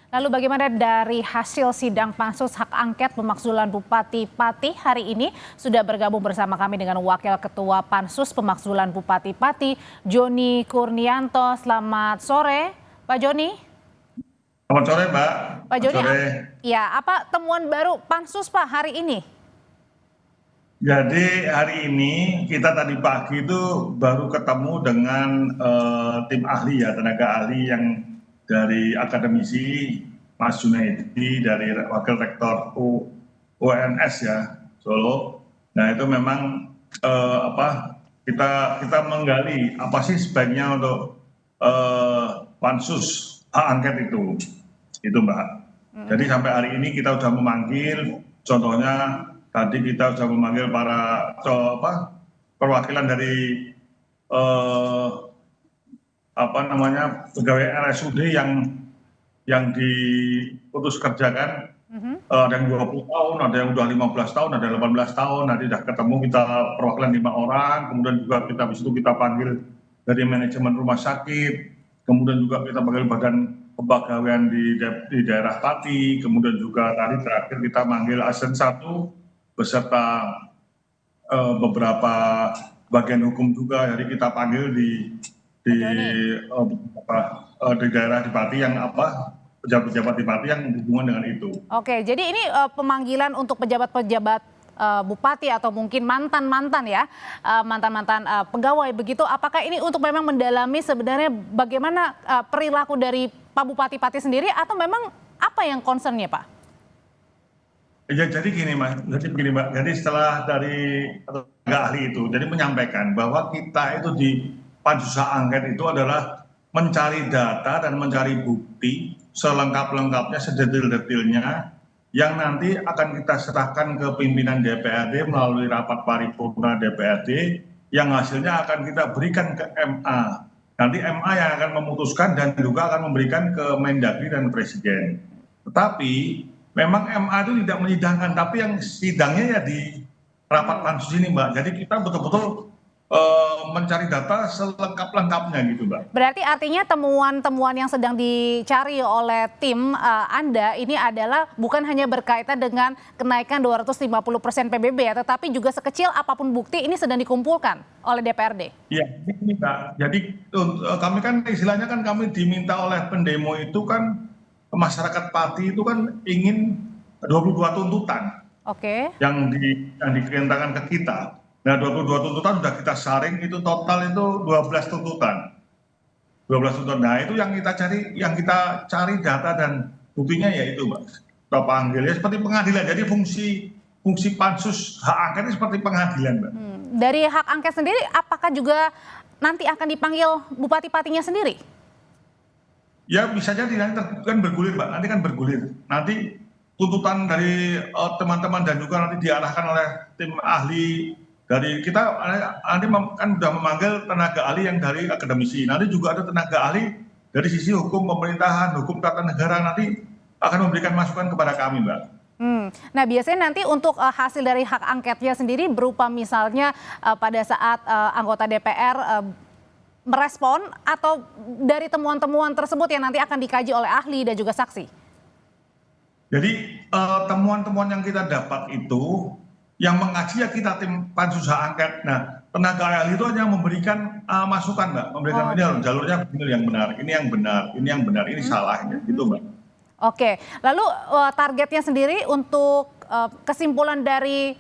Lalu bagaimana dari hasil sidang pansus hak angket pemakzulan Bupati Pati hari ini? Sudah bergabung bersama kami dengan Wakil Ketua Pansus Pemakzulan Bupati Pati, Joni Kurnianto. Selamat sore, Pak Joni. Selamat sore, Mbak. Pak Selamat Joni, sore. ya apa temuan baru Pansus Pak hari ini? Jadi hari ini kita tadi pagi itu baru ketemu dengan tim ahli ya, tenaga ahli yang dari akademisi Mas Junaidi dari Wakil Rektor UNS ya Solo. Nah itu memang kita menggali apa sih sebaiknya untuk pansus hak angket itu Mbak. Jadi sampai hari ini kita sudah memanggil, contohnya tadi kita sudah memanggil para perwakilan dari pegawai RSUD yang diputus kerjakan. Ada yang 20 tahun, ada yang udah 15 tahun, ada 18 tahun. Nanti sudah ketemu kita perwakilan 5 orang, kemudian juga kita habis itu kita panggil dari manajemen rumah sakit, kemudian juga kita panggil badan kepegawaian di daerah Pati, kemudian juga tadi terakhir kita manggil ASN 1 beserta beberapa bagian hukum juga. Jadi kita panggil di daerah di Pati yang pejabat-pejabat di Pati yang berhubungan dengan itu. Oke, jadi ini pemanggilan untuk pejabat-pejabat bupati atau mungkin mantan-mantan ya, mantan-mantan pegawai begitu. Apakah ini untuk memang mendalami sebenarnya bagaimana perilaku dari Pak Bupati Pati sendiri atau memang apa yang concernnya Pak? Ya, jadi gini Mbak. Jadi setelah dari tenaga ahli itu, jadi menyampaikan bahwa kita itu di pansus hak angket itu adalah mencari data dan mencari bukti selengkap-lengkapnya, sedetil-detilnya, yang nanti akan kita serahkan ke pimpinan DPRD melalui rapat paripurna DPRD, yang hasilnya akan kita berikan ke MA. Nanti MA yang akan memutuskan dan juga akan memberikan ke Mendagri dan Presiden. Tetapi memang MA itu tidak menyidangkan, tapi yang sidangnya ya di rapat pansus ini Mbak. Jadi kita betul-betul mencari data selengkap-lengkapnya gitu Mbak. Berarti artinya temuan-temuan yang sedang dicari oleh tim Anda ini adalah bukan hanya berkaitan dengan kenaikan 250% PBB ya, tetapi juga sekecil apapun bukti ini sedang dikumpulkan oleh DPRD. Iya, ini Mbak. Jadi kami kan istilahnya kan kami diminta oleh pendemo itu kan, masyarakat Pati itu kan ingin 22 tuntutan. Oke. Yang dikirimkan ke kita. Nah 22 tuntutan sudah kita saring, itu total itu 12 tuntutan. 12 tuntutan. Nah itu yang kita cari data dan buktinya ya itu Mbak. Kita panggil ya seperti pengadilan. Jadi fungsi pansus hak angket ini seperti pengadilan Mbak. Dari hak angket sendiri apakah juga nanti akan dipanggil Bupati Patinya sendiri? Ya bisa jadi nanti kan bergulir Mbak. Nanti kan bergulir. Nanti tuntutan dari teman-teman dan juga nanti diarahkan oleh tim ahli dari kita, nanti kan sudah memanggil tenaga ahli yang dari akademisi. Nanti juga ada tenaga ahli dari sisi hukum pemerintahan, hukum tata negara, nanti akan memberikan masukan kepada kami Mbak. Nah biasanya nanti untuk hasil dari hak angketnya sendiri berupa misalnya pada saat anggota DPR merespon atau dari temuan-temuan tersebut yang nanti akan dikaji oleh ahli dan juga saksi? Jadi temuan-temuan yang kita dapat itu yang mengaji ya kita tim pansus hak angket. Nah tenaga ahli itu hanya memberikan masukan Mbak, memberikan ini jalurnya ini yang benar, ini yang benar, ini yang benar, ini salah gitu Mbak. Oke, lalu targetnya sendiri untuk kesimpulan dari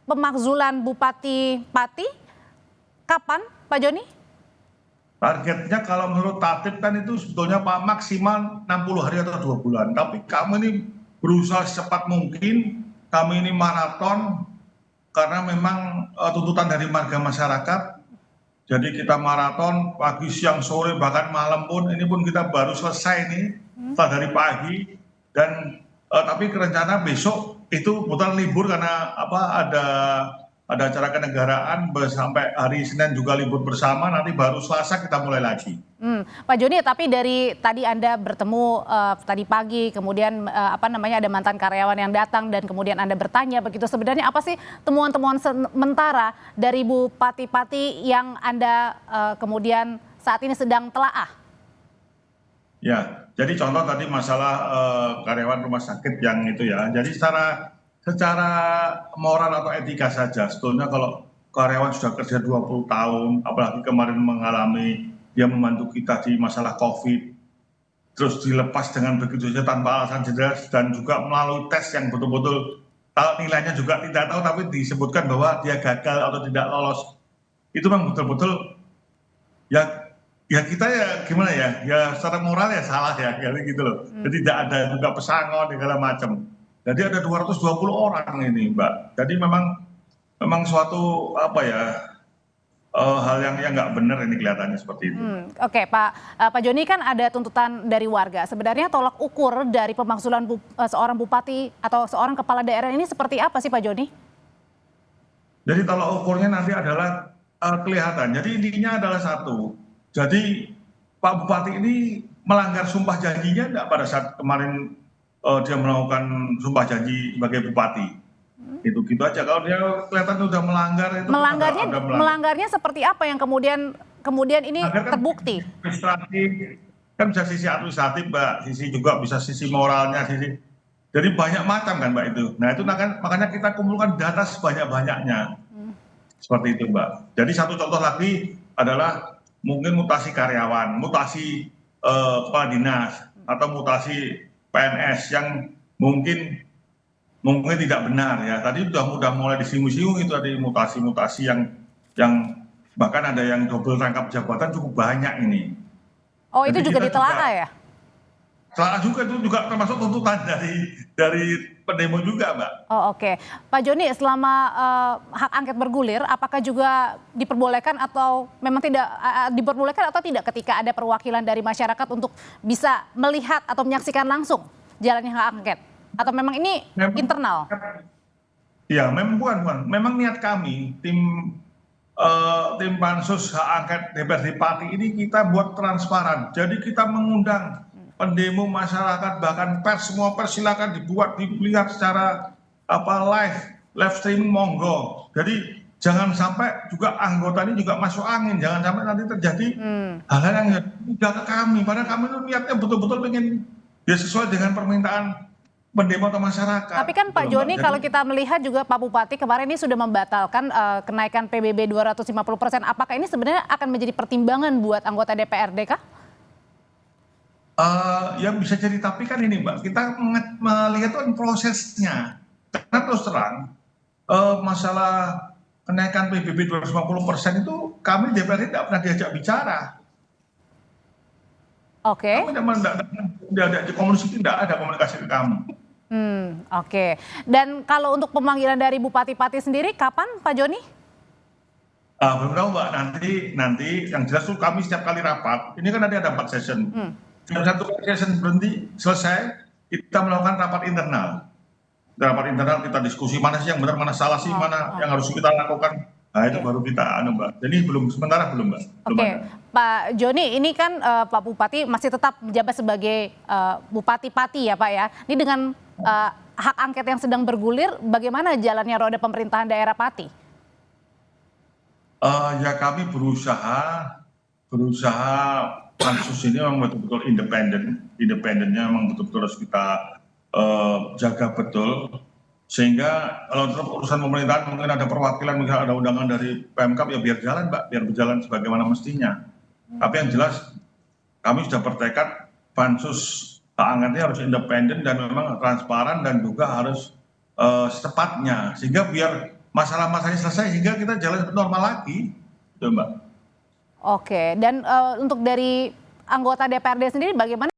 pemakzulan Bupati Pati kapan Pak Joni? Targetnya kalau menurut tatip kan itu sebetulnya Pak maksimal 60 hari atau 2 bulan. Tapi kami ini berusaha secepat mungkin, kami ini maraton karena memang tuntutan dari warga masyarakat. Jadi kita maraton pagi, siang, sore, bahkan malam pun, ini pun kita baru selesai nih setelah dari pagi. Dan tapi rencana besok itu bukan libur karena ada acara kenegaraan sampai hari Senin juga libur bersama, nanti baru Selasa kita mulai lagi. Pak Joni, tapi dari tadi Anda bertemu tadi pagi, kemudian ada mantan karyawan yang datang dan kemudian Anda bertanya begitu, sebenarnya apa sih temuan-temuan sementara dari Bupati Pati yang Anda kemudian saat ini sedang telaah? Ya, jadi contoh tadi masalah karyawan rumah sakit yang itu ya. Jadi secara moral atau etika saja, sebetulnya kalau karyawan sudah kerja 20 tahun, apalagi kemarin mengalami dia membantu kita di masalah COVID, terus dilepas dengan begitu saja tanpa alasan jelas dan juga melalui tes yang betul-betul nilainya juga tidak tahu tapi disebutkan bahwa dia gagal atau tidak lolos. Itu memang betul-betul ya ya kita ya gimana ya, ya secara moral ya salah ya, kayak gitu loh. Jadi tidak ada juga pesangon segala macam. Jadi ada 220 orang ini, Mbak. Jadi memang suatu apa ya, hal yang nggak benar ini kelihatannya seperti itu. Oke, Pak Joni, kan ada tuntutan dari warga. Sebenarnya tolak ukur dari pemakzulan seorang bupati atau seorang kepala daerah ini seperti apa sih, Pak Joni? Jadi tolak ukurnya nanti adalah kelihatan. Jadi intinya adalah satu. Jadi Pak Bupati ini melanggar sumpah janjinya enggak pada saat kemarin dia melakukan sumpah janji sebagai bupati. Itu gitu aja. Kalau dia kelihatan sudah melanggar itu Melanggarnya seperti apa yang kemudian ini melanggar kan terbukti? administratif, kan bisa sisi administratif, Mbak, sisi juga bisa sisi moralnya, jadi banyak macam kan, Mbak, itu. Nah, itu makanya kita kumpulkan data sebanyak-banyaknya. Seperti itu, Mbak. Jadi satu contoh lagi adalah mungkin mutasi karyawan, mutasi kepala dinas, atau mutasi PNS yang mungkin tidak benar ya. Tadi sudah mulai disinggung-singgung itu tadi mutasi-mutasi yang bahkan ada yang double rangkap jabatan cukup banyak ini. Oh, itu Jadi juga kita ditelaah ya? Salah juga, itu juga termasuk tuntutan dari pendemo juga, Mbak. Oh, oke. Pak Joni, selama hak angket bergulir, apakah juga diperbolehkan atau memang tidak diperbolehkan atau tidak ketika ada perwakilan dari masyarakat untuk bisa melihat atau menyaksikan langsung jalannya hak angket? Atau memang ini internal? Ya, memang bukan. Memang niat kami, tim pansus hak angket DPRD Pati ini kita buat transparan. Jadi kita mengundang pendemo, masyarakat, bahkan pers, semua pers silakan dilihat secara live streaming, monggo. Jadi jangan sampai juga anggota ini juga masuk angin, jangan sampai nanti terjadi hal-hal yang tidak ke kami. Padahal kami itu niatnya betul-betul pengen ya sesuai dengan permintaan pendemo atau masyarakat. Tapi kan Pak Joni, kalau kita melihat juga Pak Bupati kemarin ini sudah membatalkan kenaikan PBB 250%. Apakah ini sebenarnya akan menjadi pertimbangan buat anggota DPRD kah? Ya bisa jadi, tapi kan ini, Mbak, kita melihat kan prosesnya. Karena terus terang masalah kenaikan PBB 250% itu kami DPRD tidak pernah diajak bicara. Oke. Kami tidak ada komunikasi ke kami. Oke. Dan kalau untuk pemanggilan dari Bupati Pati sendiri, kapan Pak Joni? Belum tahu, Mbak. Nanti yang jelas tuh kami setiap kali rapat, ini kan ada 4 session. Satu session berhenti, selesai, kita melakukan rapat internal. Rapat internal kita diskusi mana sih yang benar, mana salah sih, mana yang harus kita lakukan. Nah, itu baru kita Mbak. Jadi sementara belum, Mbak. Oke, Pak Joni, ini kan Pak Bupati masih tetap menjabat sebagai Bupati Pati ya, Pak ya. Ini dengan hak angket yang sedang bergulir, bagaimana jalannya roda pemerintahan daerah Pati? Ya kami berusaha pansus ini memang betul-betul independennya memang betul-betul harus kita jaga betul, sehingga kalau untuk urusan pemerintahan mungkin ada perwakilan, misalnya ada undangan dari Pemkab, ya biar jalan, Mbak, biar berjalan sebagaimana mestinya. Tapi yang jelas kami sudah bertekad pansus hak angketnya harus independen dan memang transparan dan juga harus secepatnya, sehingga biar masalah-masalahnya selesai sehingga kita jalan normal lagi, gitu, Mbak. Oke, dan untuk dari anggota DPRD sendiri bagaimana